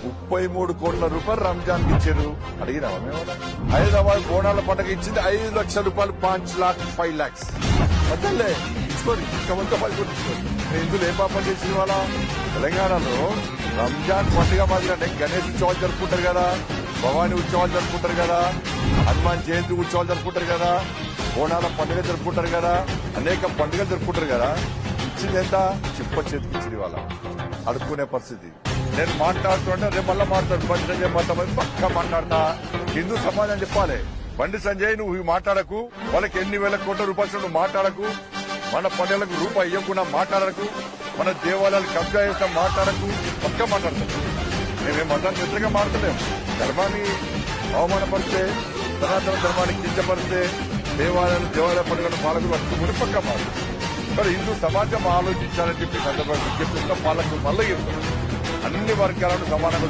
33 కోట్ల రూపాయలు రంజాన్ కి ఇచ్చారు. అడిగినావా మేము? హైదరాబాద్ బోనాల పండుగ ఇచ్చింది 5 లక్షల రూపాయలు, 5 lakhs. వద్దలే ఇచ్చుకోండి, ఇంకా 10 కోట్లు ఇచ్చుకోండి. ఇందులో ఏ పాపం చేసిన వాళ్ళ తెలంగాణలో రంజాన్ పండుగ మాదిరి గణేష్ ఉత్సవాలు జరుపుకుంటారు కదా, భవానీ ఉత్సవాలు జరుపుకుంటారు కదా, హనుమాన్ జయంతి ఉత్సవాలు జరుపుకుంటారు కదా, బోనాల పండుగ జరుపుకుంటారు కదా, అనేక పండుగలు జరుపుకుంటారు కదా. ఇచ్చింది ఎంత? చిప్ప చేతికి ఇచ్చింది వాళ్ళ అడుక్కునే పరిస్థితి. నేను మాట్లాడుతుంటే రేపు మళ్ళా మాట్లాడు. బండి సంజయ్ మాట్లాడమని పక్కా మాట్లాడతా. హిందూ సమాజం చెప్పాలి, బండి సంజయ్ నువ్వు మాట్లాడకు, వాళ్ళకి ఎన్ని వేల కోట్ల రూపాయలు నువ్వు మాట్లాడకు, మన పండుగలకు రూపాయి ఇవ్వకుండా మాట్లాడకు, మన దేవాలయాలు కబ్జా చేస్తాం మాట్లాడకు, పక్కా మాట్లాడతాం. మేమేం మతాన్ని వ్యతిరేకంగా మాట్లాడలేము. ధర్మాన్ని అవమానపరిస్తే, సనాతన ధర్మాన్ని కించపరిస్తే, దేవాలయ పండుగను పాలకులు పట్టుకుని పక్కా మాట్లాడతాం. మరి హిందూ సమాజం ఆలోచించాలని చెప్పి సందర్భంగా విజ్ఞప్తిస్తున్న పాలకులు మళ్ళీ అన్ని వర్గాలను సమానంగా